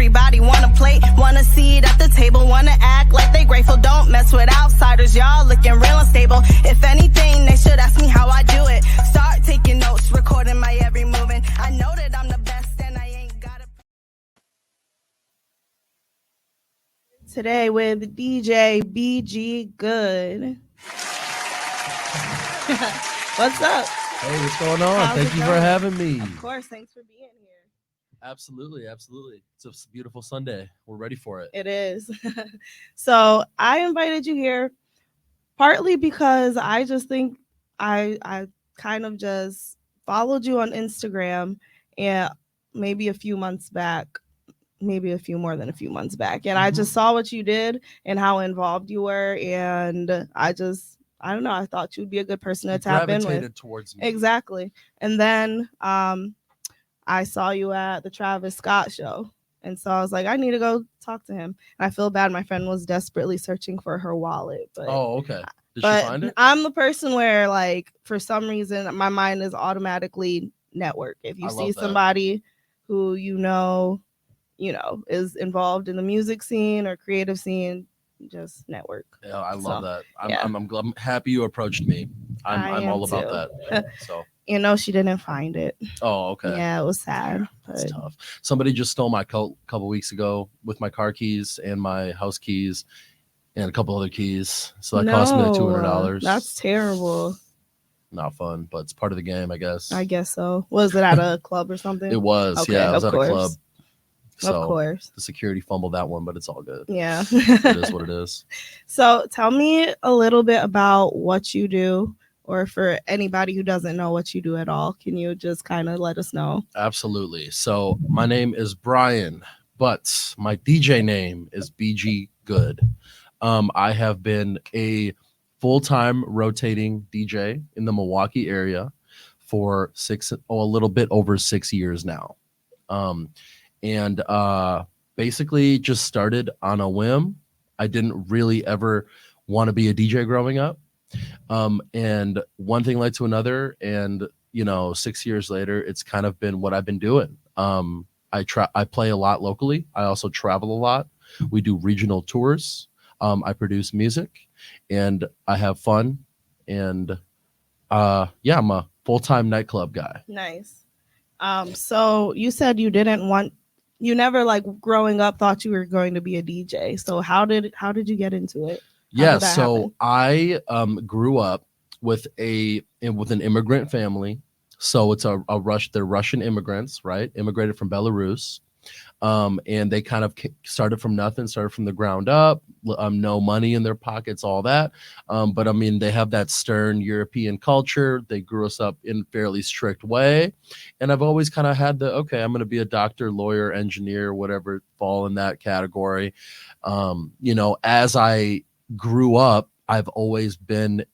everybody wanna play, wanna see it at the table, wanna act like they grateful. Don't mess with outsiders, y'all looking real unstable. If anything, they should ask me how I do it. Start taking notes, recording my every move, and I know that I'm the best and I ain't gotta. Today with DJ BG Good. What's up? Hey, what's going on? How's Thank it you for going? having me. Of course, thanks for being here. Absolutely. It's a beautiful Sunday. We're ready for it. It is. So I invited you here partly because I just think I kind of just followed you on Instagram and maybe a few months back, maybe a few more than a few months back. And I just saw what you did and how involved you were. And I don't know, I thought you'd be a good person to tap in with. Gravitated towards me. Exactly. And then I saw you at the Travis Scott show. And so I was like, I need to go talk to him. And I feel bad. My friend was desperately searching for her wallet. But, Oh, okay. Did but she find it? I'm the person where, like, for some reason, my mind is automatically network. If you I see love that. somebody who you know, is involved in the music scene or creative scene, just network. Yeah, I love that. yeah. I'm happy you approached me. I'm all about that. So. She didn't find it. Oh, okay. Yeah, it was sad. It's tough. Somebody just stole my coat a couple weeks ago with my car keys and my house keys and a couple other keys. So that cost me like $200. That's terrible. Not fun, but it's part of the game, I guess. I guess so. Was it at a club or something? It was. Okay, yeah, it was of at course. a club. So of course. The security fumbled that one, but it's all good. Yeah. It is what it is. So tell me a little bit about what you do, or for anybody who doesn't know what you do at all, can you just kind of let us know? Absolutely. So my name is Brian, but my DJ name is BG Good. I have been a full-time rotating DJ in the Milwaukee area for a little bit over 6 years now. And basically just started on a whim. I didn't really ever want to be a DJ growing up. And one thing led to another. And, 6 years later, it's kind of been what I've been doing. I play a lot locally. I also travel a lot. We do regional tours. I produce music and I have fun. And I'm a full-time nightclub guy. Nice. So you said you never, like, growing up thought you were going to be a DJ. So how did you get into it? Yeah, so I grew up with an immigrant family. So it's they're Russian immigrants, right? Immigrated from Belarus. And they kind of started from nothing, started from the ground up, no money in their pockets, all that. But I mean, they have that stern European culture. They grew us up in a fairly strict way. And I've always kind of had I'm going to be a doctor, lawyer, engineer, whatever, fall in that category. As I grew up, I've always been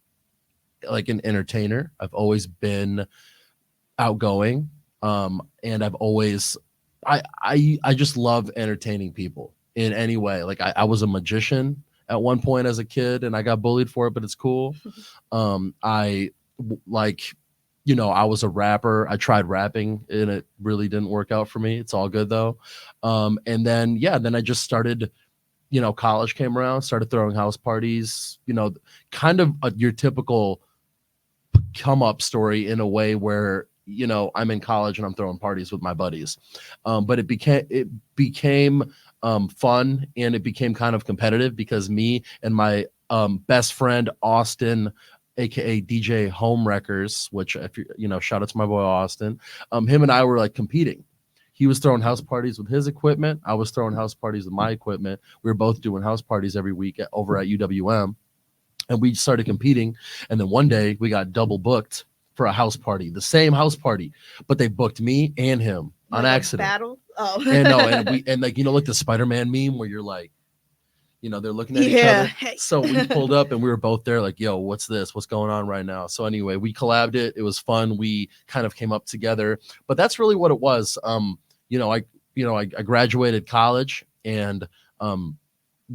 like an entertainer. I've always been outgoing. And I've always I just love entertaining people in any way. Like I was a magician at one point as a kid and I got bullied for it, but it's cool. I was a rapper. I tried rapping and it really didn't work out for me. It's all good though. And then I just started, college came around, started throwing house parties, kind of your typical come up story in a way where, I'm in college and I'm throwing parties with my buddies. But it became fun and it became kind of competitive because me and my best friend, Austin, aka DJ Homewreckers, which if shout out to my boy Austin. Him and I were like competing. He was throwing house parties with his equipment. I was throwing house parties with my equipment. We were both doing house parties every week over at UWM. And we started competing. And then one day we got double booked for a house party, the same house party, but they booked me and him on accident. Battle? Oh. and like the Spider-Man meme where you're like, they're looking at each other. So we pulled up and we were both there like, yo, what's this? What's going on right now? So anyway, we collabed it. It was fun. We kind of came up together, but that's really what it was. I graduated college and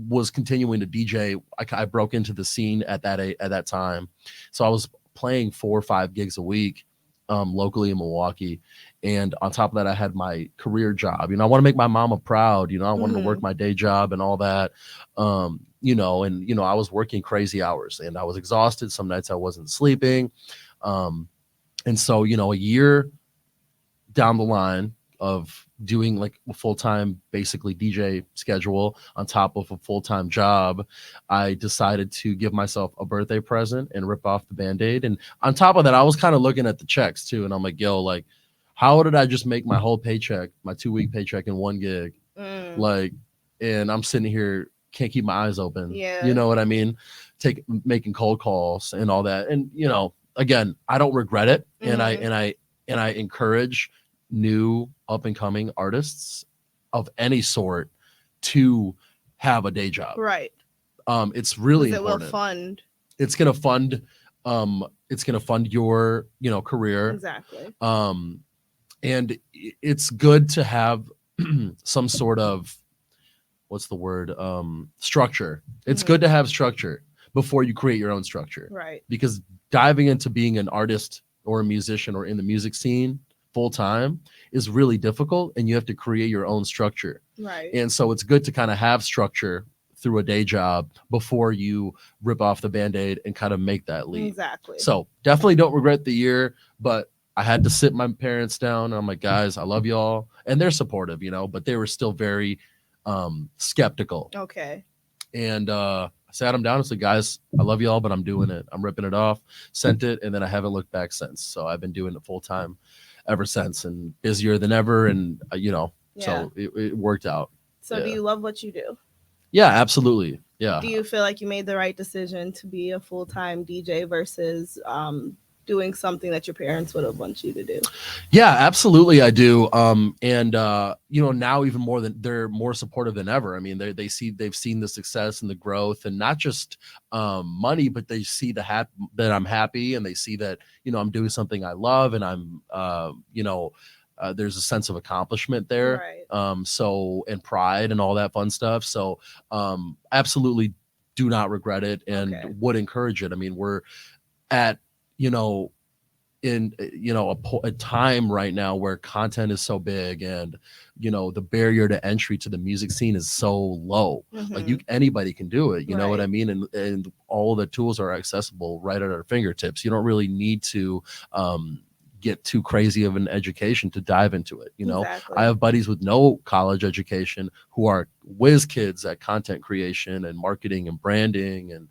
was continuing to DJ. I broke into the scene at that time. So I was playing 4 or 5 gigs a week locally in Milwaukee. And on top of that, I had my career job. I want to make my mama proud. I wanted to work my day job and all that. I was working crazy hours and I was exhausted. Some nights I wasn't sleeping. And so, a year down the line of doing like a full-time, basically DJ schedule on top of a full-time job, I decided to give myself a birthday present and rip off the Band-Aid. And on top of that, I was kind of looking at the checks too. And I'm like, yo, like, how did I just make my whole paycheck, my 2-week paycheck in one gig? Like, and I'm sitting here, can't keep my eyes open. Yeah. You know what I mean? Making cold calls and all that. And, again, I don't regret it. And I encourage new up and coming artists of any sort to have a day job. Right. It's really important. It will fund. It's going to fund your, career. Exactly. And it's good to have some sort of, what's the word? Structure. It's good to have structure before you create your own structure. Right. Because diving into being an artist or a musician or in the music scene full time is really difficult, and you have to create your own structure. Right. And so it's good to kind of have structure through a day job before you rip off the Band-Aid and kind of make that leap. Exactly. So definitely don't regret the year, but I had to sit my parents down and I'm like, guys, I love y'all. And they're supportive, but they were still very skeptical. Okay. And I sat them down and said, guys, I love y'all, but I'm doing it. I'm ripping it off, sent it, and then I haven't looked back since. So I've been doing it full time ever since, and busier than ever. And, so it worked out. So do you love what you do? Yeah, absolutely. Yeah. Do you feel like you made the right decision to be a full-time DJ versus doing something that your parents would have wanted you to do? Yeah, absolutely. I do. Now even more than they're more supportive than ever. I mean, they've seen the success and the growth, and not just money, but they see that I'm happy, and they see that, I'm doing something I love, and I'm, there's a sense of accomplishment there. Right. And pride and all that fun stuff. So, absolutely do not regret it, and would encourage it. I mean, we're at, in a time right now where content is so big, and the barrier to entry to the music scene is so low. Like anybody can do it, you know what I mean? And all the tools are accessible right at our fingertips. You don't really need to get too crazy of an education to dive into it. Exactly. I have buddies with no college education who are whiz kids at content creation and marketing and branding,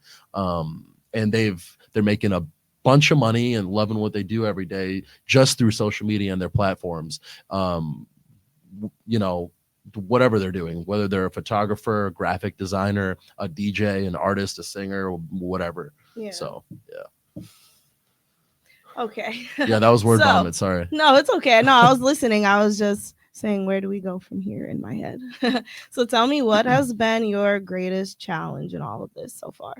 and they're making a bunch of money and loving what they do every day just through social media and their platforms. Whatever they're doing, whether they're a photographer, a graphic designer, a DJ, an artist, a singer, whatever. Yeah. So, yeah. Okay. Yeah, that was word vomit. Sorry. No, it's okay. No, I was listening. I was just saying, where do we go from here in my head? So tell me, what has been your greatest challenge in all of this so far?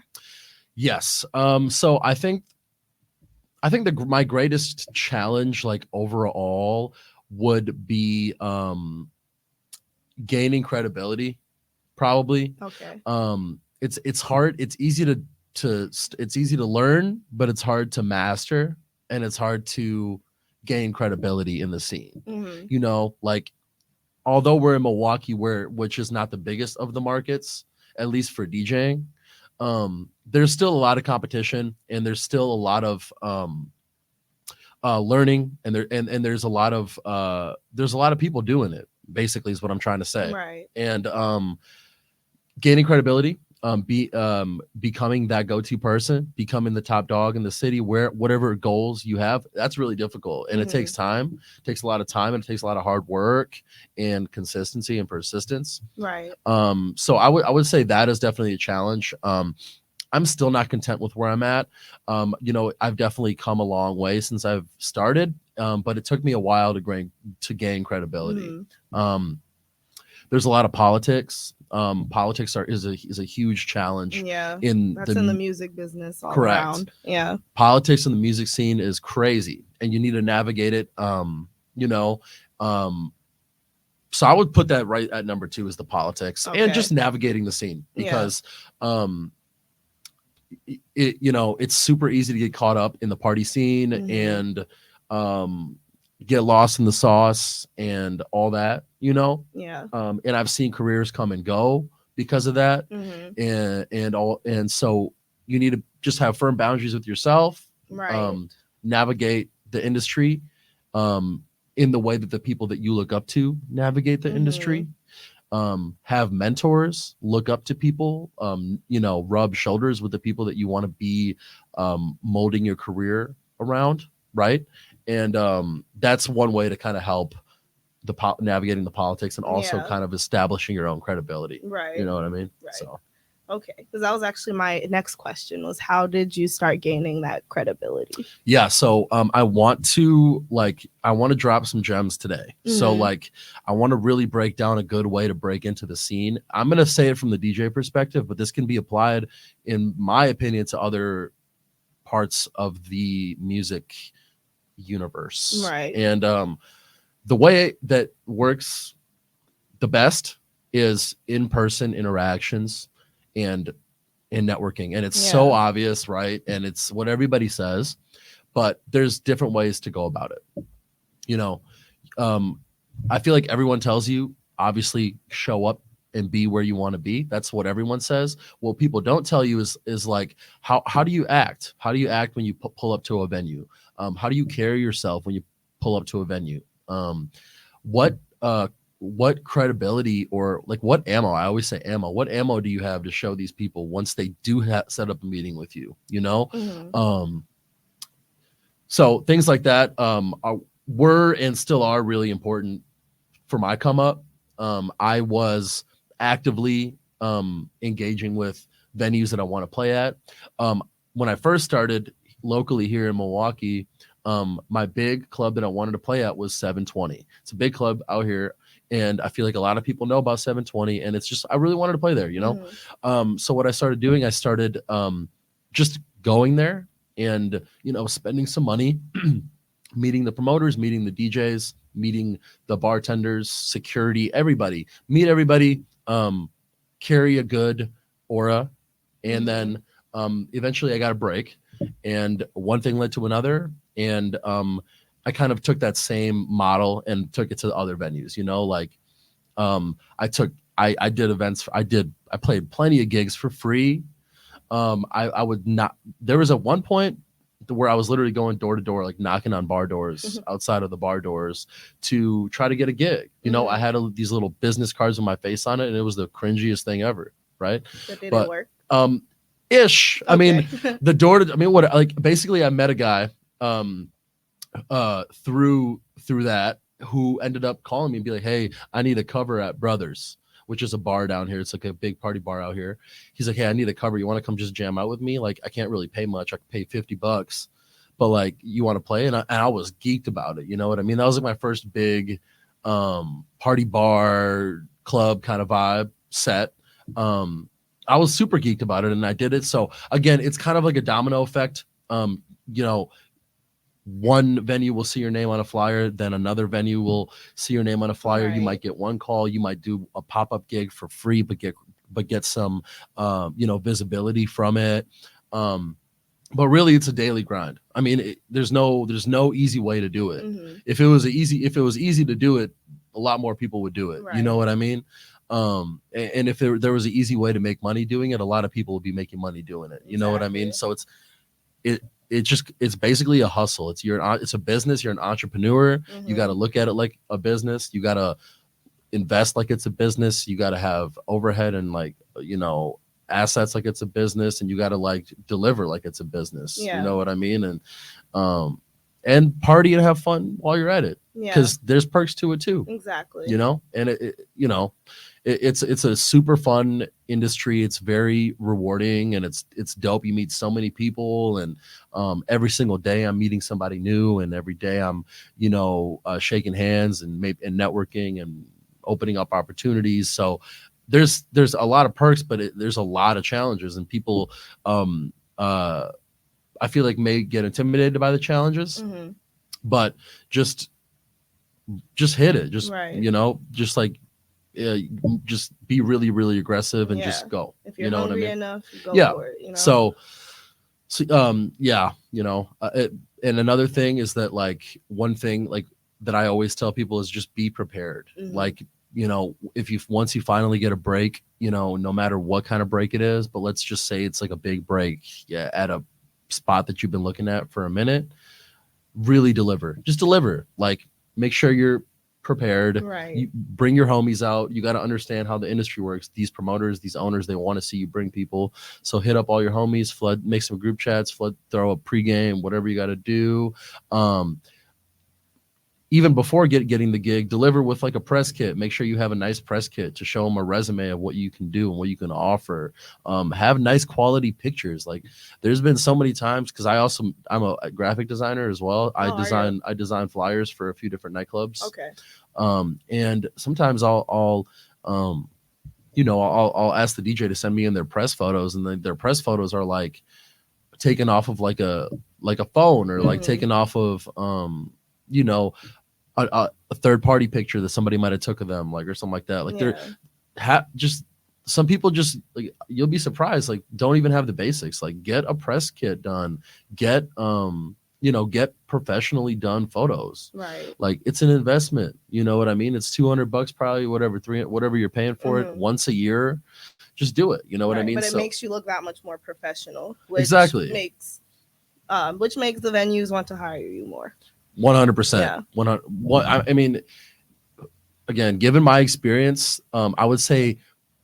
Yes. So I think my greatest challenge, like overall, would be gaining credibility, probably. Okay. It's hard. It's easy to learn, but it's hard to master, and it's hard to gain credibility in the scene. Like, although we're in Milwaukee, which is not the biggest of the markets, at least for DJing, there's still a lot of competition, and there's still a lot of learning, and there's a lot of people doing it, basically, is what I'm trying to say. Right. And gaining credibility, becoming that go-to person, becoming the top dog in the city, whatever goals you have, that's really difficult, and it takes time. It takes a lot of time, and it takes a lot of hard work and consistency and persistence. Right. So I would say that is definitely a challenge. I'm still not content with where I'm at. I've definitely come a long way since I've started, but it took me a while to gain credibility. There's a lot of politics. Politics is a huge challenge. Yeah, in the music business all correct. Around. Yeah, politics in the music scene is crazy, and you need to navigate it. So I would put that right at number 2 is the politics, and just navigating the scene, because it's super easy to get caught up in the party scene, and get lost in the sauce and all that, you know. Yeah. And I've seen careers come and go because of that. And so you need to just have firm boundaries with yourself, Right. navigate the industry in the way that the people that you look up to navigate the industry. Have mentors, look up to people, you know, rub shoulders with the people that you want to be molding your career around, right? And that's one way to kind of help navigating the politics, and also Yeah. kind of establishing your own credibility. Right. You know what I mean? Right. So Okay, because that was actually my next question, was how did you start gaining that credibility? yeah, so I want to drop some gems today. So like I want to really break down a good way to break into the scene. I'm gonna say it from the DJ perspective, but this can be applied, in my opinion, to other parts of the music universe. Right. And the way that works the best is in-person interactions and in networking. And it's so Yeah. obvious, right? And it's what everybody says, but there's different ways to go about it. You know, I feel like everyone tells you, obviously, show up and be where you want to be. That's what everyone says. What people don't tell you is like, how do you act? How do you act when you pull up to a venue? How do you carry yourself when you pull up to a venue? What credibility, or like what ammo? I always say ammo. What ammo do you have to show these people once they do set up a meeting with you? You know, so things like that were and still are really important for my come up. I was actively engaging with venues that I want to play at. When I first started locally here in Milwaukee, my big club that I wanted to play at was 720. It's a big club out here, and I feel like a lot of people know about 720, and it's just, I really wanted to play there, you know? So what I started doing, I started just going there and, you know, spending some money, meeting the promoters, meeting the DJs, meeting the bartenders, security, everybody, meet everybody, carry a good aura. And then eventually I got a break, and one thing led to another. And I kind of took that same model and took it to other venues, you know, like I did events. I played plenty of gigs for free. I would not, there was at one point where I was literally going door to door, like knocking on bar doors outside of the bar doors to try to get a gig. You know, I had these little business cards with my face on it, and it was the cringiest thing ever. Right. But did it work? Ish. Okay. I mean, the door to, I mean, what, like, basically I met a guy through that, who ended up calling me and be like, hey, I need a cover at Brothers, which is a bar down here. It's like a big party bar out here. He's like, hey, I need a cover. You want to come just jam out with me? Like, I can't really pay much. I could pay $50, but like, you want to play? And I was geeked about it. You know what I mean? That was like my first big party bar club kind of vibe set. I was super geeked about it, and I did it. So again, it's kind of like a domino effect. You know, one venue will see your name on a flyer, then another venue will see your name on a flyer. Right. You might get one call, you might do a pop-up gig for free, but get some you know, visibility from it. But really, it's a daily grind. I mean, there's no easy way to do it. If it was easy to do it, a lot more people would do it. Right. You know what I mean? And if there was an easy way to make money doing it, a lot of people would be making money doing it. You know what I mean? So it's basically a hustle. It's a business. You're an entrepreneur. You got to look at it like a business. You got to invest like it's a business. You got to have overhead and, like, you know, assets like it's a business, and you got to like deliver like it's a business. Yeah. You know what I mean? And party and have fun while you're at it. Yeah. Because there's perks to it too. Exactly. You know, and it's a super fun industry. It's very rewarding, and it's dope. You meet so many people, and every single day I'm meeting somebody new, and every day I'm, you know, shaking hands and networking and opening up opportunities. So there's a lot of perks, but there's a lot of challenges, and people I feel like may get intimidated by the challenges, but just hit it. Just, right. You know, just like, just be really, really aggressive and just go. If you're hungry enough, go for it. You know? So yeah, you know, and another thing is that, like, one thing, like, that I always tell people is just be prepared. Mhm. Like, once you finally get a break, no matter what kind of break it is, but let's just say it's like a big break, at a spot that you've been looking at for a minute, really just deliver. Like, make sure you're prepared. Right. You bring your homies out. You got to understand how the industry works. These promoters, these owners, they want to see you bring people. So hit up all your homies, make some group chats, throw a pregame, whatever you got to do. Even before getting the gig, deliver with like a press kit. Make sure you have a nice press kit to show them a resume of what you can do and what you can offer. Have nice quality pictures. Like, there's been so many times, because I'm a graphic designer as well. I design flyers for a few different nightclubs. Okay. And sometimes I'll ask the DJ to send me in their press photos, and then their press photos are like taken off of like a phone, or like taken off of a third party picture that somebody might have took of them, like, or something like that. Like, just some people just, like, you'll be surprised, like, don't even have the basics. Like, get a press kit done, get professionally done photos. Right. Like, it's an investment. You know what I mean? It's $200 probably, whatever you're paying for it once a year. Just do it. You know what I mean? But it makes you look that much more professional. Which exactly. Makes the venues want to hire you more. 100%. Yeah. 100. I mean, again, given my experience, I would say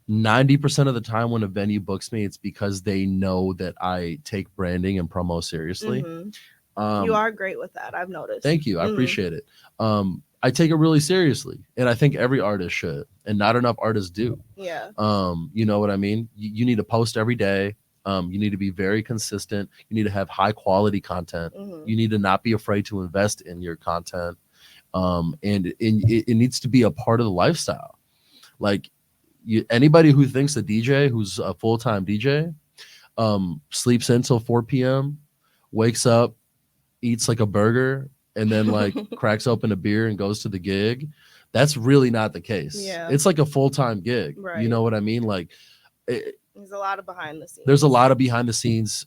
90% of the time when a venue books me, it's because they know that I take branding and promo seriously. Mm-hmm. You are great with that, I've noticed. Thank you. I appreciate it. I take it really seriously, and I think every artist should, and not enough artists do. Yeah. You know what I mean? You need to post every day. You need to be very consistent. You need to have high quality content. You need to not be afraid to invest in your content. And it needs to be a part of the lifestyle. Like, anybody who thinks a DJ who's a full-time DJ sleeps until 4 p.m., wakes up, eats like a burger, and then like cracks open a beer and goes to the gig, that's really not the case. Yeah. It's like a full-time gig. Right. You know what I mean? Like, there's a lot of behind the scenes. There's a lot of behind the scenes.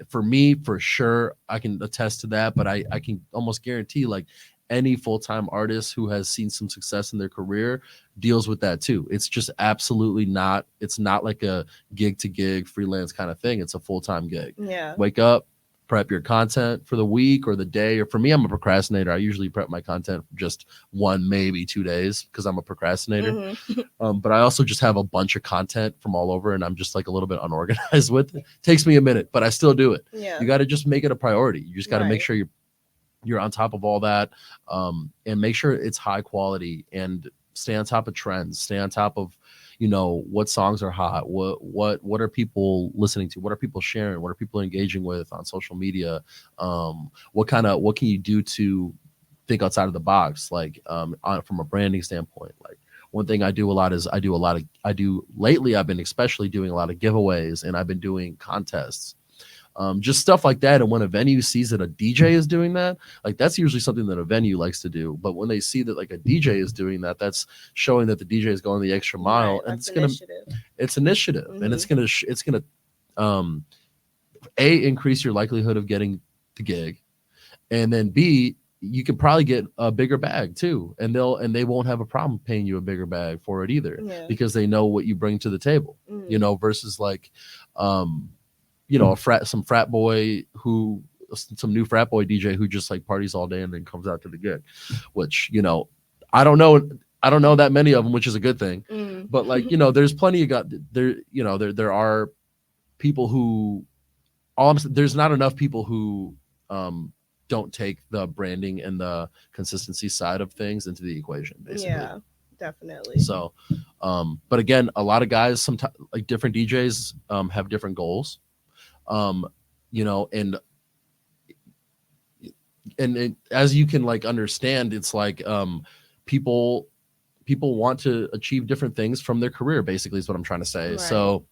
For me, for sure, I can attest to that, but I can almost guarantee, like, any full-time artist who has seen some success in their career deals with that too. It's just absolutely not, it's not like a gig to gig freelance kind of thing. It's a full-time gig. Yeah. Wake up, prep your content for the week or the day. Or for me, I'm a procrastinator. I usually prep my content for just 1, maybe 2 days, because I'm a procrastinator. But I also just have a bunch of content from all over, and I'm just like a little bit unorganized with it. Takes me a minute, but I still do it. Yeah. You got to just make it a priority. You just got to make sure you're on top of all that, and make sure it's high quality, and stay on top of trends, stay on top of, what songs are hot, what are people listening to, what are people sharing, what are people engaging with on social media, what can you do to think outside of the box, like from a branding standpoint. Like, one thing I do a lot is lately I've been especially doing a lot of giveaways, and I've been doing contests. Just stuff like that. And when a venue sees that a DJ is doing that, like, that's usually something that a venue likes to do. But when they see that like a DJ is doing that, that's showing that the DJ is going the extra mile. Right, and it's initiative, and it's gonna increase your likelihood of getting the gig, and then B, you could probably get a bigger bag too, and they won't have a problem paying you a bigger bag for it either, because they know what you bring to the table. Versus like some new frat boy DJ who just like parties all day and then comes out to the gig, which, I don't know that many of them, which is a good thing. But like, there's plenty of there are people who, there's not enough people who don't take the branding and the consistency side of things into the equation, basically. Yeah, definitely. So, but again, a lot of guys, sometimes, like, different DJs have different goals. And as you can like understand, it's like people want to achieve different things from their career, basically, is what I'm trying to say. Right. So,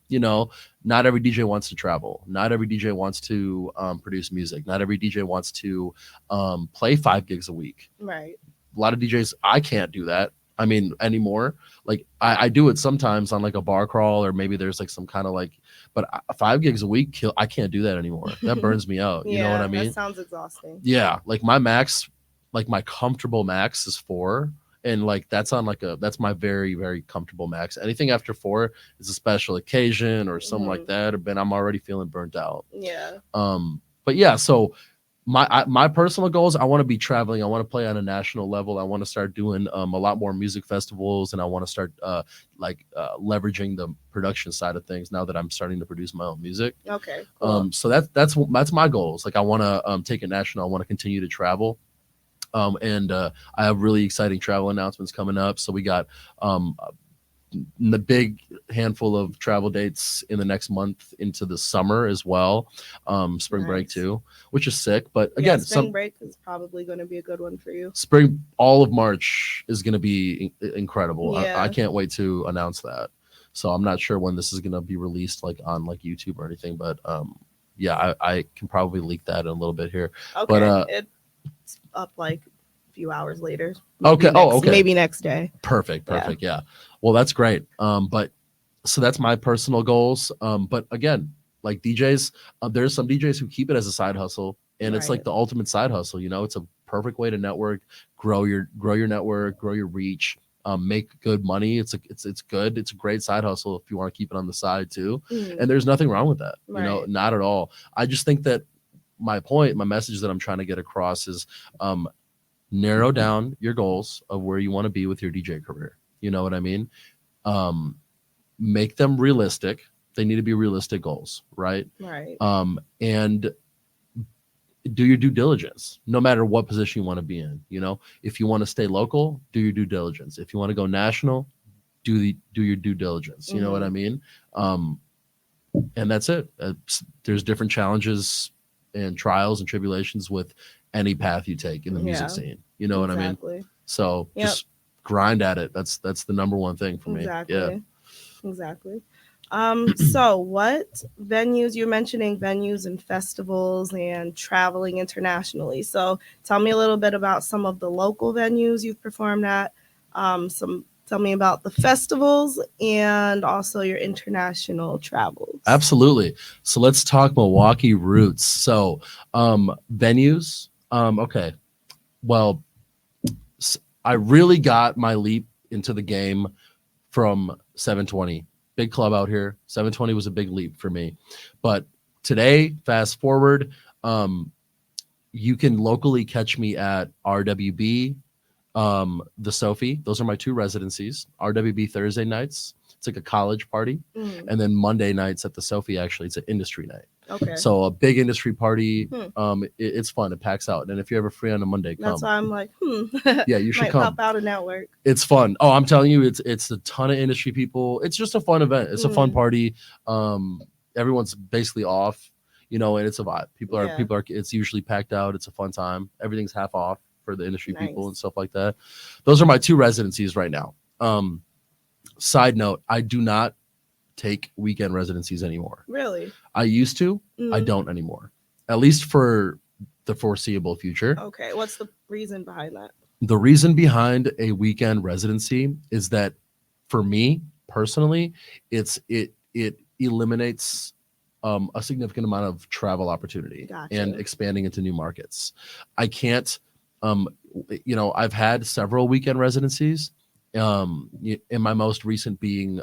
not every DJ wants to travel. Not every DJ wants to produce music. Not every DJ wants to play 5 gigs a week. Right. A lot of DJs, I can't do that. I mean, anymore. Like, I do it sometimes on like a bar crawl, or maybe there's like some kind of like, but 5 gigs a week, I can't do that anymore. That burns me out. You know what I mean? That sounds exhausting. Yeah. Like, my max like my comfortable max is 4. And like that's on like that's my very, very comfortable max. Anything after 4 is a special occasion or something like that, but I'm already feeling burnt out. Yeah. But yeah, so my personal goals, I want to be traveling. I want to play on a national level. I want to start doing a lot more music festivals, and I want to start leveraging the production side of things now that I'm starting to produce my own music. Okay. Cool. So that's my goals. Like I want to take it national. I want to continue to travel. And I have really exciting travel announcements coming up. So we got the big handful of travel dates in the next month into the summer as well. Spring break too, which is sick. But again, spring break is probably going to be a good one for you. Spring, all of March is going to be incredible. Yeah. I can't wait to announce that. So I'm not sure when this is going to be released, like on like YouTube or anything, but yeah, I can probably leak that in a little bit here. Okay. But it's up like a few hours later. Okay. Okay. Maybe next day. Perfect. Yeah. Well, that's great. But so that's my personal goals. But again, like DJs, there's some DJs who keep it as a side hustle, and it's like the ultimate side hustle. You know, it's a perfect way to network, grow your network, grow your reach, make good money. It's good. It's a great side hustle if you want to keep it on the side too. And there's nothing wrong with that. You know, not at all. I just think that my message that I'm trying to get across is narrow down your goals of where you want to be with your DJ career. You know what I mean? Make them realistic. They need to be realistic goals, right? Right. And do your due diligence, no matter what position you want to be in. You know, if you want to stay local, do your due diligence. If you want to go national, do your due diligence. You know what I mean? And that's it. There's different challenges and trials and tribulations with any path you take in the music scene. You know what I mean? So just grind at it. That's the number one thing for me. Exactly. So what venues, you're mentioning venues and festivals and traveling internationally. So tell me a little bit about some of the local venues you've performed at. Tell me about the festivals and also your international travels. Absolutely. So let's talk Milwaukee roots. So venues. Okay. Well, I really got my leap into the game from 720. Big club out here. 720 was a big leap for me. But today, fast forward, you can locally catch me at RWB, the Sophie. Those are my 2 residencies. RWB Thursday nights. It's like a college party. And then Monday nights at the Sophie, actually, it's an industry night. Okay. So a big industry party. It's fun. It packs out. And if you're ever free on a Monday, come. That's why I'm like, yeah, you should come. Pop out and network. It's fun. Oh, I'm telling you, it's a ton of industry people. It's just a fun event. It's a fun party. Everyone's basically off, you know, and it's a vibe. People are. It's usually packed out. It's a fun time. Everything's half off for the industry people and stuff like that. Those are my 2 residencies right now. Side note, I do not take weekend residencies anymore. Really? I used to. I don't anymore. At least for the foreseeable future. Okay. What's the reason behind that? The reason behind a weekend residency is that for me personally, it eliminates a significant amount of travel opportunity and expanding into new markets. I can't, you know, I've had several weekend residencies. In my most recent being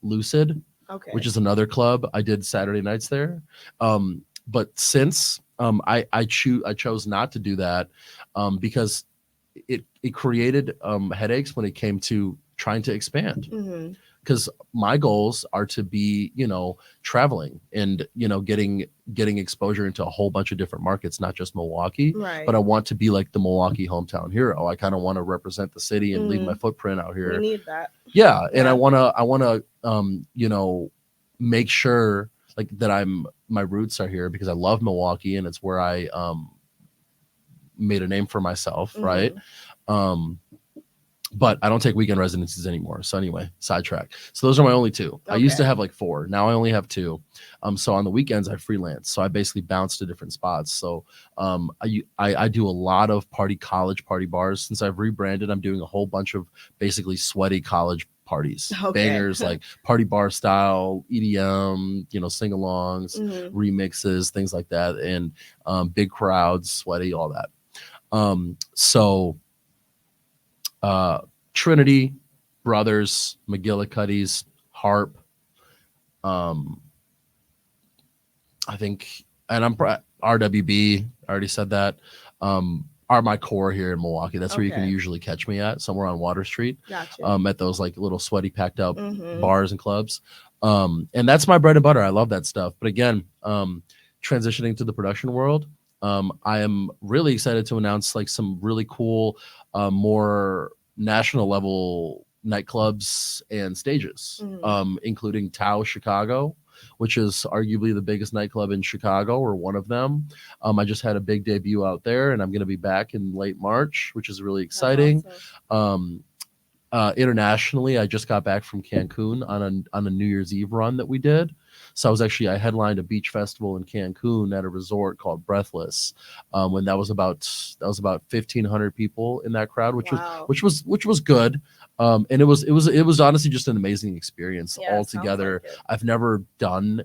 Lucid, which is another club. I did Saturday nights there. But since I chose not to do that because it created headaches when it came to trying to expand. Because my goals are to be, you know, traveling and, you know, getting exposure into a whole bunch of different markets, not just Milwaukee. But I want to be like the Milwaukee hometown hero. I kind of want to represent the city and leave my footprint out here. We need that. Yeah, and I want to, you know, make sure like that my roots are here because I love Milwaukee and it's where I made a name for myself, right? But I don't take weekend residencies anymore. So anyway, sidetrack. So those are my only 2. I used to have like 4. Now I only have 2. So on the weekends I freelance. So I basically bounce to different spots. So I do a lot of college party bars. Since I've rebranded, I'm doing a whole bunch of basically sweaty college parties. Bangers like party bar style, EDM, you know, sing-alongs, remixes, things like that. And big crowds, sweaty, all that. So Trinity, Brothers, McGillicuddy's, Harp, um, I think, and RWB. I already said that. Are my core here in Milwaukee. That's where you can Okay. usually catch me at, somewhere on Water Street. Gotcha. At those like little sweaty, packed up Mhm. bars and clubs. And that's my bread and butter. I love that stuff. But again, transitioning to the production world, I am really excited to announce like some really cool, more national level nightclubs and stages, Mhm. including Tao Chicago, which is arguably the biggest nightclub in Chicago, or one of them. I just had a big debut out there, and I'm going to be back in late March, which is really That's exciting. awesome. Internationally, I just got back from Cancun on a New Year's Eve run that we did. So I headlined a beach festival in Cancun at a resort called Breathless. When that was about 1,500 people in that crowd, Wow. which was good. And it was honestly just an amazing experience Yeah, sounds altogether. like it. I've never done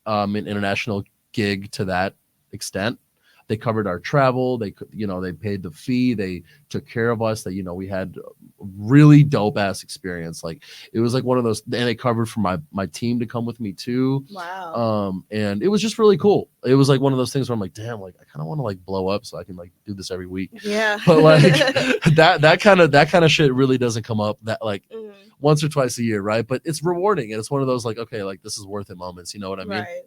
an international gig to that extent. They covered our travel. They paid the fee. They took care of us. That we had a really dope ass experience. Like it was like one of those, and they covered for my team to come with me too. Wow. And it was just really cool. It was like one of those things where I'm like, damn, like I kind of want to like blow up so I can like do this every week. Yeah. But like that kind of shit really doesn't come up that like Mhm. once or twice a year, right? But it's rewarding, and it's one of those like, okay, like this is worth it moments. You know what I mean? Right.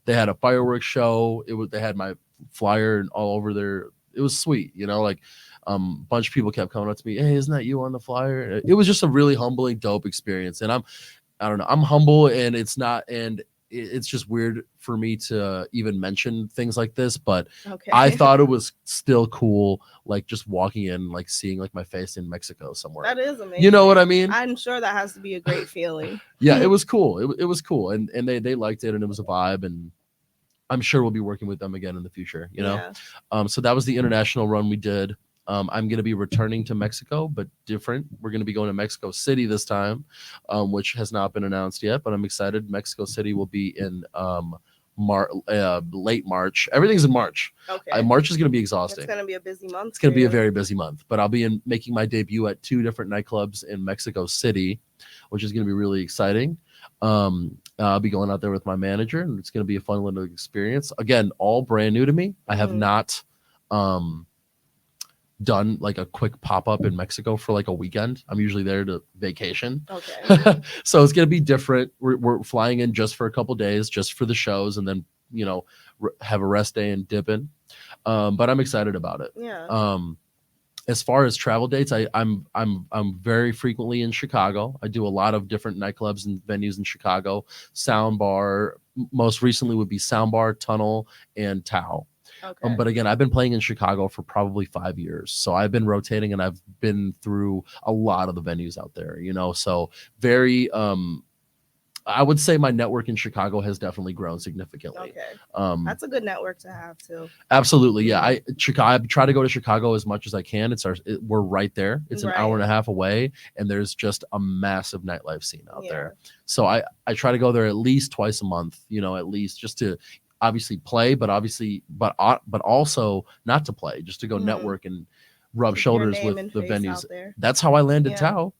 They had a fireworks show. They had my flyer and all over there. It was sweet, like bunch of people kept coming up to me, hey, isn't that you on the flyer? It was just a really humbling, dope experience. And I don't know, I'm humble, and it's just weird for me to even mention things like this, but Okay. I thought it was still cool, like just walking in, like seeing like my face in Mexico somewhere. That is amazing. You know what I mean? I'm sure that has to be a great feeling. Yeah, it was cool. It was cool, and they liked it, and it was a vibe, and I'm sure we'll be working with them again in the future. Yeah. So that was the international run we did. I'm going to be returning to Mexico, but different. We're going to be going to Mexico City this time, which has not been announced yet, but I'm excited. Mexico City will be in late March. Everything's in March. Okay. March is going to be exhausting. It's going to be a busy month. It's going to be a very busy month, but I'll be making my debut at 2 different nightclubs in Mexico City, which is going to be really exciting. I'll be going out there with my manager, and it's going to be a fun little experience. Again, all brand new to me. I have not done like a quick pop-up in Mexico for like a weekend. I'm usually there to vacation. Okay. So it's going to be different. We're flying in just for a couple days, just for the shows, and then have a rest day and dip in. But I'm excited about it. Yeah. As far as travel dates, I'm very frequently in Chicago. I do a lot of different nightclubs and venues in Chicago. Soundbar, most recently would be Soundbar, Tunnel, and Tao. Okay. But again, I've been playing in Chicago for probably 5 years, so I've been rotating, and I've been through a lot of the venues out there. So very. I would say my network in Chicago has definitely grown significantly. Okay. That's a good network to have too. Absolutely. Yeah. I try to go to Chicago as much as I can. We're right there. It's an hour and a half away, and there's just a massive nightlife scene out there. So I try to go there at least twice a month, at least just to obviously play, but also not to play, just to go network and rub shoulders with the venues. That's how I landed Tao.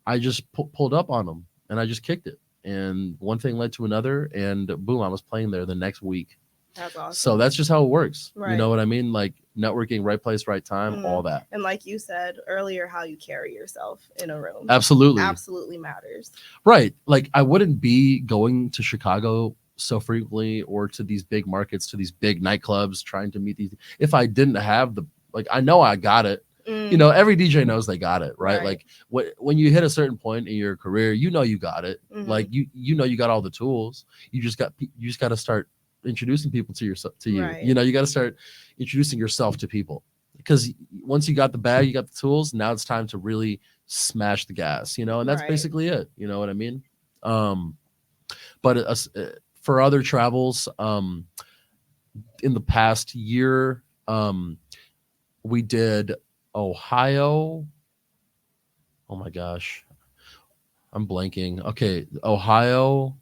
I just pulled up on them, and I just kicked it. And one thing led to another, and boom, I was playing there the next week. That's awesome. So that's just how it works. Right. You know what I mean? Like networking, right place, right time, all that. And like you said earlier, how you carry yourself in a room. Absolutely matters. Right. Like I wouldn't be going to Chicago so frequently, or to these big markets, to these big nightclubs, trying to meet these, if I didn't have I know I got it. Every DJ knows they got it, right? Like when you hit a certain point in your career, you got it. Like you got all the tools. You just got to start introducing people to yourself, to you. Right. You got to start introducing yourself to people, because once you got the bag, you got the tools. Now it's time to really smash the gas, and that's basically it. You know what I mean? But for other travels, in the past year, we did Ohio. Oh my gosh, I'm blanking. Okay, Ohio,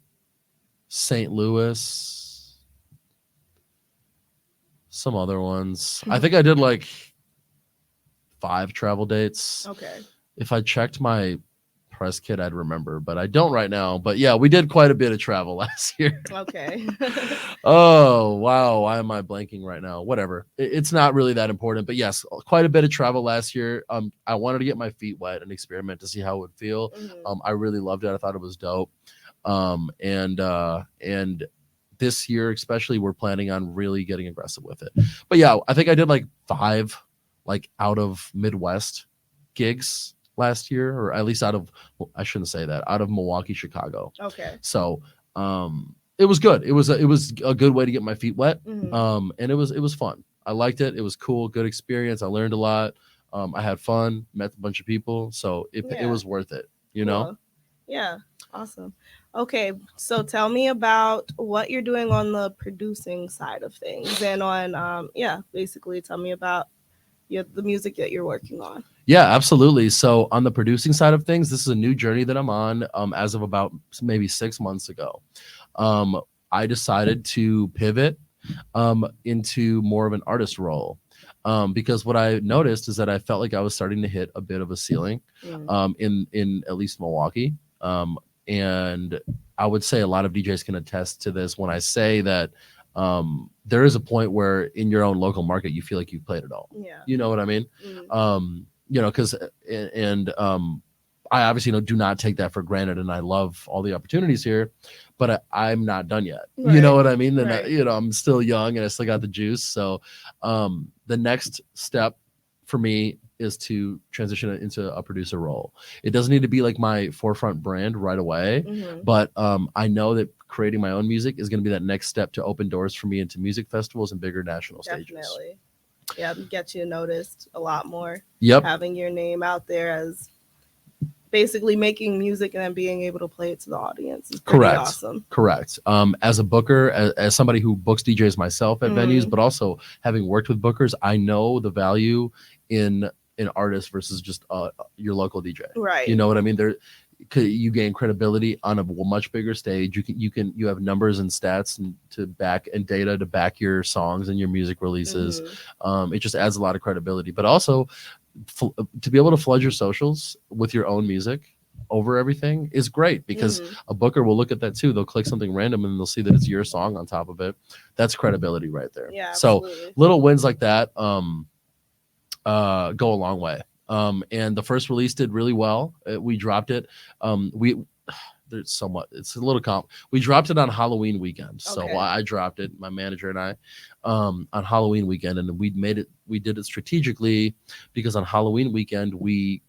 St. Louis, some other ones. I think I did like 5 travel dates. Okay. If I checked my press kit, I'd remember, but I don't right now. But yeah, we did quite a bit of travel last year. Okay. Oh, wow. Why am I blanking right now? Whatever. It's not really that important, but yes, quite a bit of travel last year. I wanted to get my feet wet and experiment to see how it would feel. Mhm. I really loved it. I thought it was dope. And this year especially, we're planning on really getting aggressive with it. But yeah, I think I did like 5 like out of Midwest gigs last year, or at least out of, I shouldn't say that, out of Milwaukee, Chicago. Okay. So it was good. It was a good way to get my feet wet. Mhm. And it was fun. I liked it. It was cool, good experience. I learned a lot. I had fun, met a bunch of people, so it Yeah. was worth it, you know? Cool. Yeah. Awesome. Okay, so tell me about what you're doing on the producing side of things, and on basically tell me about the music that you're working on. Yeah, absolutely. So on the producing side of things, this is a new journey that I'm on as of about maybe 6 months ago. I decided to pivot into more of an artist role because what I noticed is that I felt like I was starting to hit a bit of a ceiling in at least Milwaukee. And I would say a lot of DJs can attest to this when I say that there is a point where in your own local market you feel like you've played it all. Yeah. You know what I mean? Mhm. Because I obviously do not take that for granted, and I love all the opportunities here, but I'm not done yet. Right. You know what I mean? And Right. I'm still young and I still got the juice. So the next step for me is to transition it into a producer role. It doesn't need to be like my forefront brand right away, Mhm. but I know that creating my own music is going to be that next step to open doors for me into music festivals and bigger national stages. Definitely. Yeah, get you noticed a lot more. Yep. Having your name out there as basically making music and then being able to play it to the audience is pretty Correct. awesome. Correct. As a booker, as somebody who books DJs myself at venues, but also having worked with bookers, I know the value in an artist versus just your local DJ. Right. You know what I mean? You gain credibility on a much bigger stage. You have numbers and stats and data to back your songs and your music releases. Mhm. It just adds a lot of credibility, but also to be able to flood your socials with your own music over everything is great because a booker will look at that too. They'll click something random and they'll see that it's your song on top of it. That's credibility right there. Yeah. So Absolutely. little wins like that go a long way. And the first release did really well. We dropped it. It's a little we dropped it on Halloween weekend. So Okay. I dropped it, my manager and I, on Halloween weekend, and we did it strategically because on Halloween weekend, we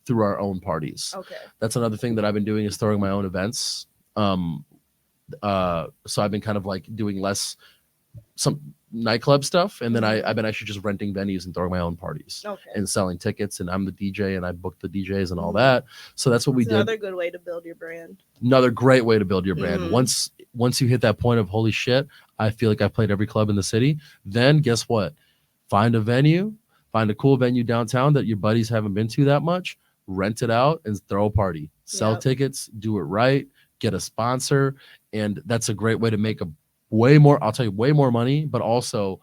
threw our own parties. Okay. That's another thing that I've been doing is throwing my own events. So I've been kind of like doing less some nightclub stuff, and then I've been actually just renting venues and throwing my own parties Okay. and selling tickets, and I'm the DJ and I book the DJs and all that. So that's what we did. Another good way to build your brand. Another great way to build your brand. Mhm. Once you hit that point of holy shit, I feel like I've played every club in the city, then guess what? Find a venue, find a cool venue downtown that your buddies haven't been to that much, rent it out and throw a party. Sell tickets, do it right, get a sponsor, and that's a great way to make way more money, but also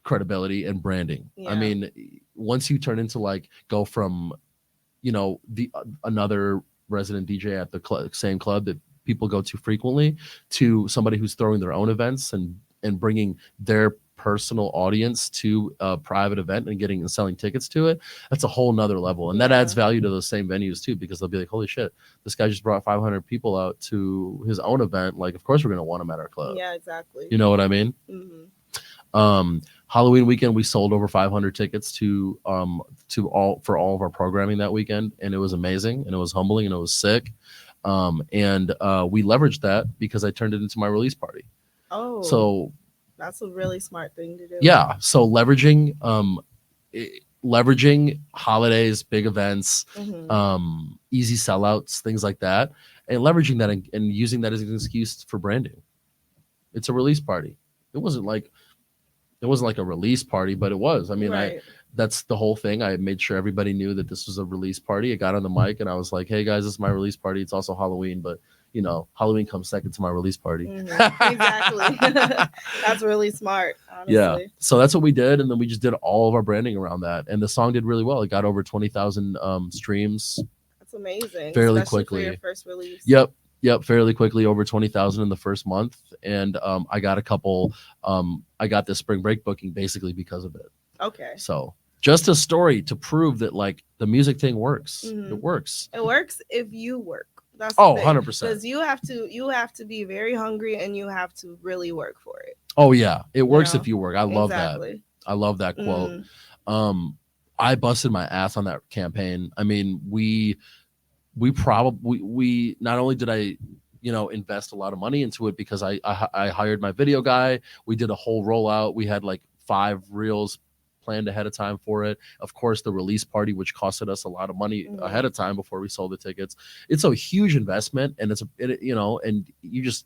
credibility and branding. Yeah. I mean, once you turn into like go from another resident DJ at the same club that people go to frequently to somebody who's throwing their own events and bringing their personal audience to a private event and selling tickets to it, that's a whole nother level. And that adds value to those same venues too, because they'll be like, holy shit, this guy just brought 500 people out to his own event. Like, of course we're going to want him at our club. Yeah, exactly. You know what I mean? Mhm. Halloween weekend, we sold over 500 tickets for all of our programming that weekend. And it was amazing and it was humbling and it was sick. And we leveraged that because I turned it into my release party. Oh, So that's a really smart thing to do. yeah, so leveraging holidays, big events, easy sellouts, things like that, and leveraging that and using that as an excuse for branding. It's a release party. It wasn't like a release party, but it was. I mean, Right. that's the whole thing. I made sure everybody knew that this was a release party. I got on the mic and I was like, hey guys, this is my release party. It's also Halloween, but you know, Halloween comes second to my release party. Exactly. That's really smart, honestly. Yeah. So that's what we did. And then we just did all of our branding around that. And the song did really well. It got over 20,000 streams. That's amazing. Fairly especially quickly. for your first release. Yep. Fairly quickly, over 20,000 in the first month. And I got a couple, I got this spring break booking basically because of it. Okay. So just a story to prove that like the music thing works. Mhm. It works. It works if you work. That's 100%. Because you have to be very hungry and you have to really work for it. Oh yeah. It works know? if you work. I love that. I love that quote. I busted my ass on that campaign. I mean, we not only did I, you know, invest a lot of money into it because I hired my video guy. We did a whole rollout. We had like 5 reels planned ahead of time for it. Of course, the release party, which costed us a lot of money ahead of time before we sold the tickets. It's a huge investment, and you know, and you just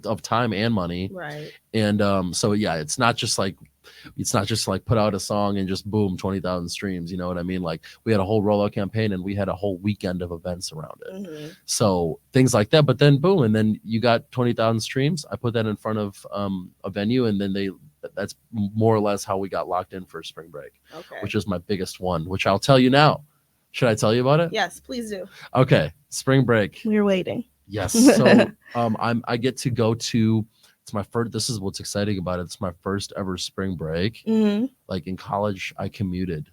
of time and money. Right. And so yeah, it's not just like put out a song and just boom, 20,000 streams. You know what I mean? Like we had a whole rollout campaign and we had a whole weekend of events around it. So things like that. But then boom, and then you got 20,000 streams. I put that in front of a venue, and then that's more or less how we got locked in for spring break, which is my biggest one, which I'll tell you now. Should I tell you about it? Yes, please do. Okay. Spring break. We're waiting. Yes. So I get to go to, it's my first, this is what's exciting about it. It's my first ever spring break. Like in college, I commuted.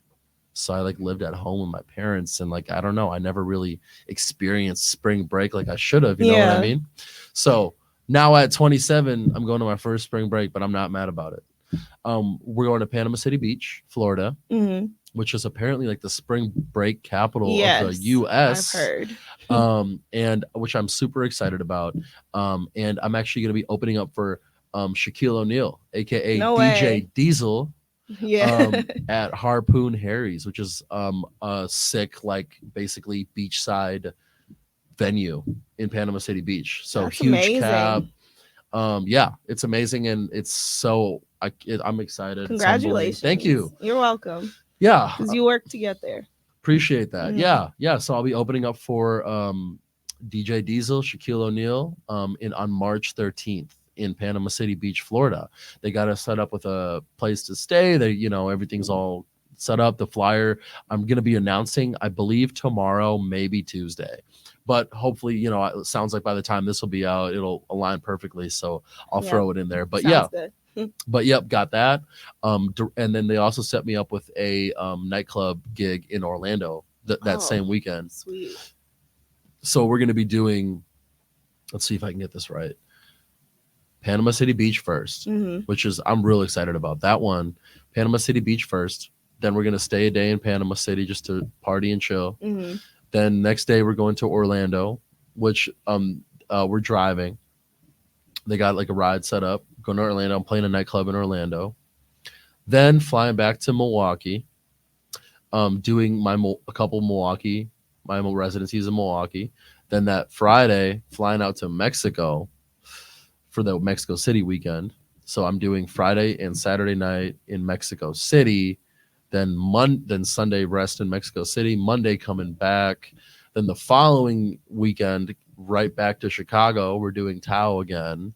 So I like lived at home with my parents, and like, I don't know, I never really experienced spring break like I should have, you know what I mean? So now at 27, I'm going to my first spring break, but I'm not mad about it. We're going to Panama City Beach, Florida, which is apparently like the spring break capital of the U.S. I've heard. And which I'm super excited about. And I'm actually going to be opening up for Shaquille O'Neal, aka DJ Diesel, at Harpoon Harry's, which is a sick, like basically beachside venue in Panama City Beach. So that's huge amazing. cab. Yeah, it's amazing, and it's so I'm excited. Congratulations. Thank you. You're welcome. Yeah, because you worked to get there. Appreciate that. Yeah. So I'll be opening up for DJ Diesel, Shaquille O'Neal on March 13th in Panama City Beach, Florida. They got us set up with a place to stay. They, you know, everything's all set up. The flyer I'm going to be announcing, I believe tomorrow, maybe Tuesday. But hopefully, you know, it sounds like by the time this will be out, it'll align perfectly. So I'll throw it in there. But sounds good. But yep, got that. And then they also set me up with a nightclub gig in Orlando that same weekend. Sweet. So we're going to be doing, let's see if I can get this right. Panama City Beach first, which is, I'm real excited about that one. Panama City Beach first. Then we're going to stay a day in Panama City just to party and chill. Then next day we're going to Orlando, which we're driving. They got like a ride set up. Going to Orlando. I'm playing a nightclub in Orlando. Then flying back to Milwaukee. Doing a couple Milwaukee, my residencies in Milwaukee. Then that Friday, flying out to Mexico for the Mexico City weekend. So I'm doing Friday and Saturday night in Mexico City. Then Sunday rest in Mexico City. Monday coming back. Then the following weekend, right back to Chicago. We're doing Tao again.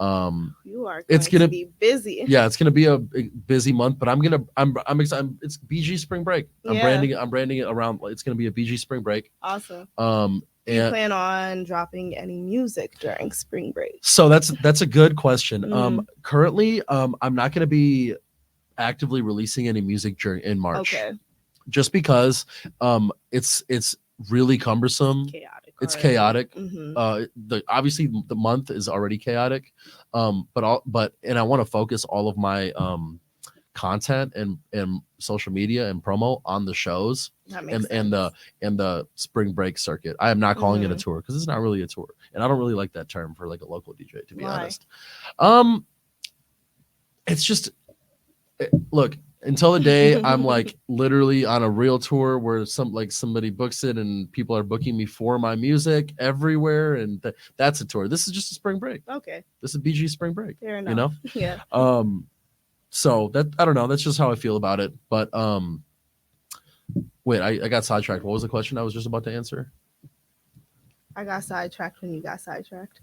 You are going to be busy. Yeah, it's gonna be a busy month, but I'm excited. It's BG Spring Break. I'm branding it around. It's gonna be a BG Spring Break. Awesome. Do you plan on dropping any music during spring break? So that's a good question. Currently, I'm not gonna be actively releasing any music in March. Okay. Just because it's really cumbersome. It's chaotic. Obviously the month is already chaotic. But I want to focus all of my content and social media and promo on the shows and the spring break circuit. I am not calling it a tour because it's not really a tour. And I don't really like that term for like a local DJ, to be honest. It's just look, until the day I'm like literally on a real tour where somebody books it and people are booking me for my music everywhere, and that's a tour. This is just a spring break. Okay. This is BG spring break. Fair enough. You know? Yeah. So that, I don't know, that's just how I feel about it. But wait, I got sidetracked. What was the question I was just about to answer? I got sidetracked when you got sidetracked.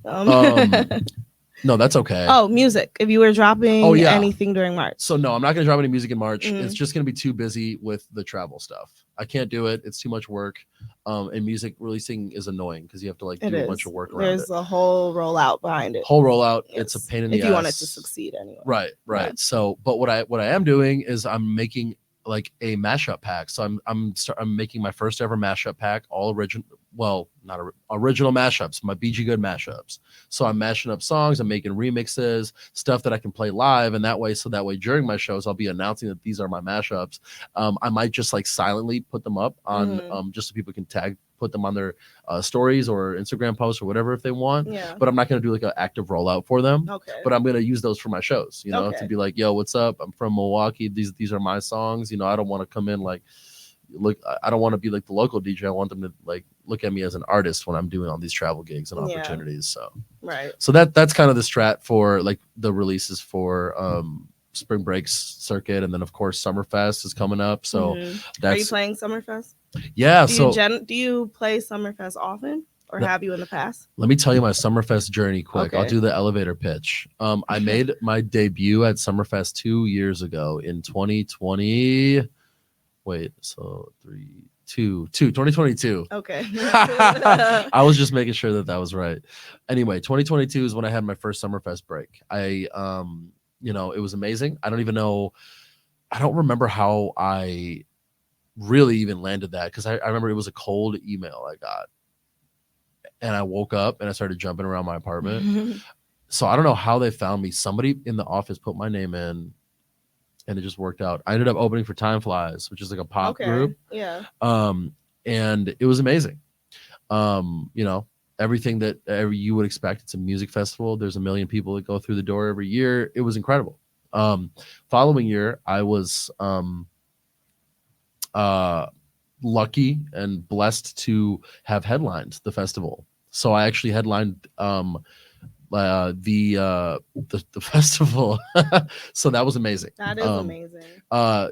No, that's okay. Oh, music. If you were dropping anything during March. So no, I'm not going to drop any music in March. Mhm. It's just going to be too busy with the travel stuff. I can't do it. It's too much work. And music releasing is annoying because you have to like do a bunch of work around There's a whole rollout behind it. Whole rollout. Yes. It's a pain in the ass. If you want it to succeed anyway. Right. Yeah. So, but what I am doing is I'm making like a mashup pack. So I'm making my first ever mashup pack, all original. Well, not original mashups, my BG Good mashups. So I'm mashing up songs, I'm making remixes, stuff that I can play live, and that way during my shows I'll be announcing that these are my mashups. I might just like silently put them up on just so people can put them on their stories or Instagram posts or whatever if they want. Yeah. But I'm not going to do like an active rollout for them. Okay. But I'm going to use those for my shows, to be like, yo, what's up? I'm from Milwaukee. These are my songs. I don't want to come in like, look, I don't want to be like the local DJ. I want them to like look at me as an artist when I'm doing all these travel gigs and opportunities. So So that's kind of the strat for like the releases for Spring Breaks circuit, and then of course Summerfest is coming up. So are you playing Summerfest? Yeah. Do you play Summerfest often, or have you in the past? Let me tell you my Summerfest journey quick. I'll do the elevator pitch. I made my debut at Summerfest 2 years ago in 2020. Wait, so 2022. Okay. I was just making sure that was right. Anyway, 2022 is when I had my first Summerfest break. It was amazing. I don't remember how I really even landed that, because I remember it was a cold email I got. And I woke up and I started jumping around my apartment. So I don't know how they found me. Somebody in the office put my name in, and it just worked out. I ended up opening for Time Flies, which is like a pop group. Yeah. And it was amazing. Everything that you would expect. It's a music festival. There's a million people that go through the door every year. It was incredible. Following year, I was lucky and blessed to have headlined the festival. So I actually headlined the festival. So that was amazing. That is amazing. I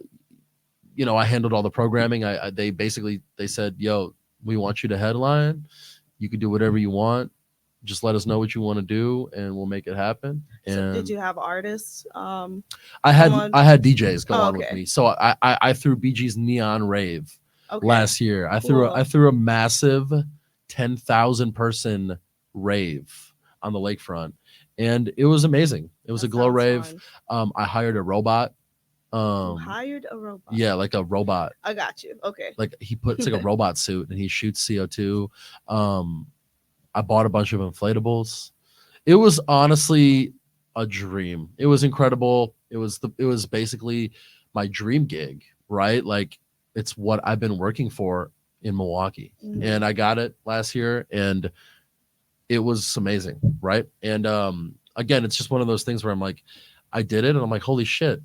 handled all the programming. They said, yo, we want you to headline. You can do whatever you want. Just let us know what you want to do and we'll make it happen. And so did you have artists? I had DJs go on with me. So I threw BG's Neon Rave last year. I threw a massive 10,000 person rave on the lakefront, and it was amazing. It was a glow rave. I hired a robot. Hired a robot? Yeah, like a robot. I got you. Okay. Like he puts like a robot suit and he shoots CO2. I bought a bunch of inflatables. It was honestly a dream. It was incredible. It was basically my dream gig, right? Like it's what I've been working for in Milwaukee, and I got it last year, and it was amazing, right? And again, it's just one of those things where I'm like, I did it, and I'm like, holy shit,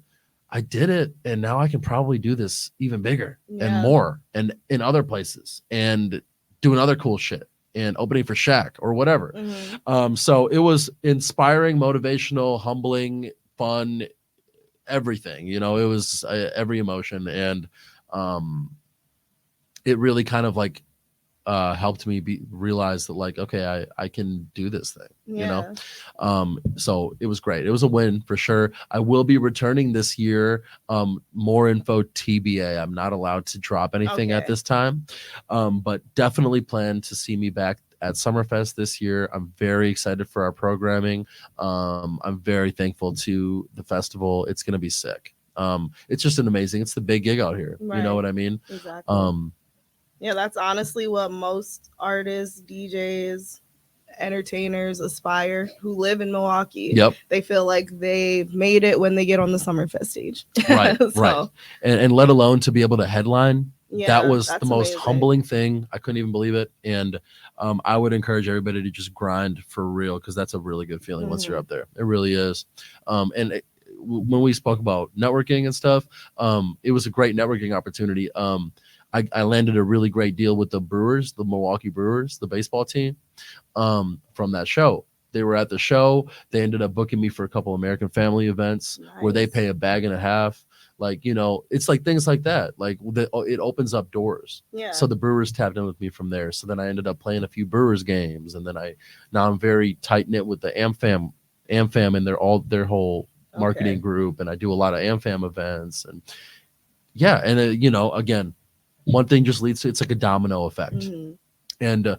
I did it, and now I can probably do this even bigger and more, and in other places, and doing other cool shit, and opening for Shaq or whatever. So it was inspiring, motivational, humbling, fun, everything. It was every emotion, and it really kind of like helped me realize that like, okay, I can do this thing, so it was great. It was a win for sure. I will be returning this year. More info TBA. I'm not allowed to drop anything at this time, but definitely plan to see me back at Summerfest this year. I'm very excited for our programming. I'm very thankful to the festival. It's going to be sick. It's just it's the big gig out here. Right. You know what I mean? Exactly. Yeah, that's honestly what most artists, DJs, entertainers aspire who live in Milwaukee. Yep. They feel like they've made it when they get on the Summerfest stage. Right. Right. And let alone to be able to headline. That was the most humbling thing. I couldn't even believe it. And I would encourage everybody to just grind for real, because that's a really good feeling once you're up there. It really is. When we spoke about networking and stuff, it was a great networking opportunity. I landed a really great deal with the Brewers, the Milwaukee Brewers, the baseball team, from that show. They were at the show. They ended up booking me for a couple American Family events where they Nice. pay a bag and a half. Like, it's like things like that. Like it opens up doors. Yeah. So the Brewers tapped in with me from there. So then I ended up playing a few Brewers games, and then now I'm very tight knit with the AmFam and their whole marketing Okay. group, and I do a lot of AmFam events, and yeah, and again, one thing just leads to, it's like a domino effect, Mhm. and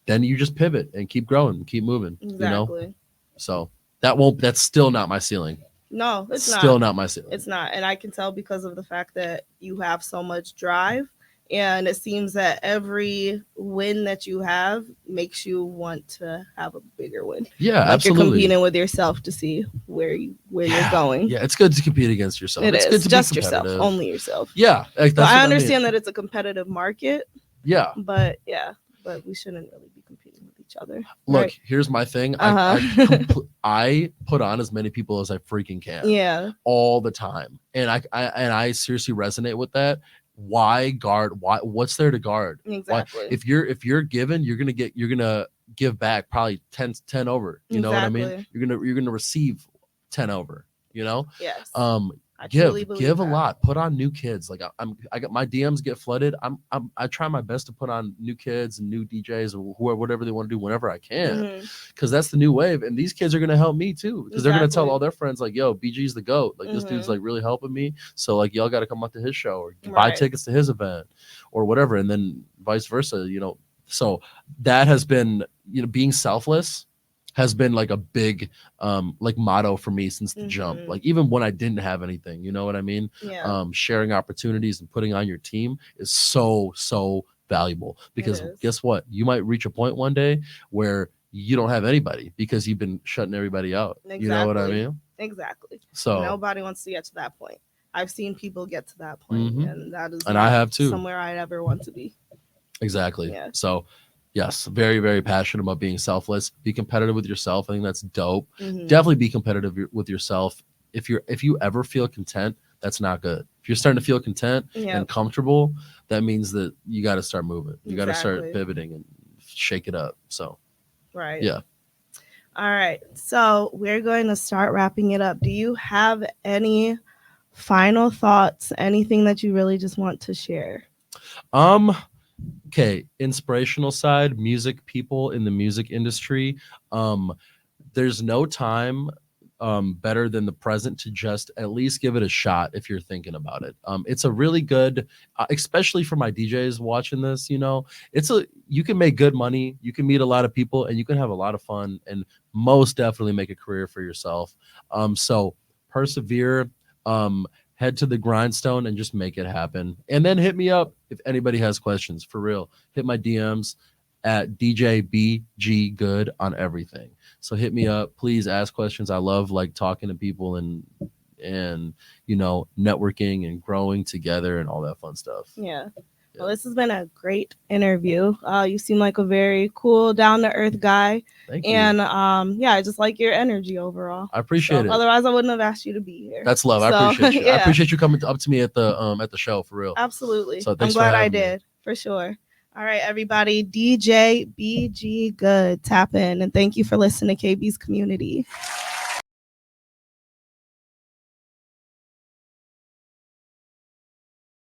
then you just pivot and keep growing, and keep moving, Exactly. So that's still not my ceiling. No, it's Still not. not my ceiling. It's not. And I can tell because of the fact that you have so much drive. And it seems that every win that you have makes you want to have a bigger win. Yeah, Like absolutely. you're competing with yourself to see where you're going. Yeah, it's good to compete against yourself. It It's is good to just be yourself, competitive. only yourself. Yeah, like, So that's I what understand mean. that it's a competitive market, Yeah. but we shouldn't really be competing with each other. Look, right? here's my thing. Uh-huh. I put on as many people as I freaking can. Yeah, All the time, and I seriously resonate with that. Why guard? What's there to guard? exactly. If you're given, you're gonna give back probably 10 over. You know what I mean? Exactly. You're gonna receive 10 over. Yes. I Give truly believe a that. lot. Put on new kids. Like I got my DMs get flooded. I try my best to put on new kids and new DJs or whoever, whatever they want to do whenever I can, Mhm. because that's the new wave. And these kids are gonna help me too, because they're gonna tell Exactly. all their friends like, "Yo, BG's the GOAT. Like this dude's Mhm. like really helping me. So like y'all got to come out to his show or buy Right. tickets to his event or whatever." And then vice versa. So that has been being selfless has been like a big like motto for me since the jump. Mhm. Like even when I didn't have anything, you know what I mean? Yeah. Sharing opportunities and putting on your team is so valuable, because is. guess what? You might reach a point one day where you don't have anybody because you've been shutting everybody out. You know what I Exactly. mean? Exactly. So Nobody wants to get to that point. I've seen people get to that point, Mhm. and that is And I not have too. somewhere I'd ever want to be. exactly. Yeah. So yes, very, very passionate about being selfless. Be competitive with yourself. I think that's dope. Mhm. Definitely be competitive with yourself. If you ever feel content, that's not good. If you're starting to feel content Yeah. and comfortable, that means that you got to start moving. You got to start Exactly. pivoting and shake it up. So Right. yeah. All right. So we're going to start wrapping it up. Do you have any final thoughts? Anything that you really just want to share? Okay, inspirational side, music people in the music industry. There's no time better than the present to just at least give it a shot if you're thinking about it. It's a really good, especially for my DJs watching this. You can make good money, you can meet a lot of people, and you can have a lot of fun, and most definitely make a career for yourself. So persevere. Head to the grindstone and just make it happen. And then hit me up if anybody has questions. For real, hit my DMs at DJBG Good on everything. So hit me up, please ask questions. I love like talking to people and networking and growing together and all that fun stuff. Yeah. Well, this has been a great interview. You seem like a very cool, down to earth guy. Thank you. And I just like your energy overall. I appreciate it. Otherwise, I wouldn't have asked you to be here. That's love. I So, appreciate you. yeah. I appreciate you coming up to me at the show, for real. Absolutely. So I'm thanks for glad I having me. did, for sure. All right, everybody. DJ BG Good, tap in. And thank you for listening to KB's Community.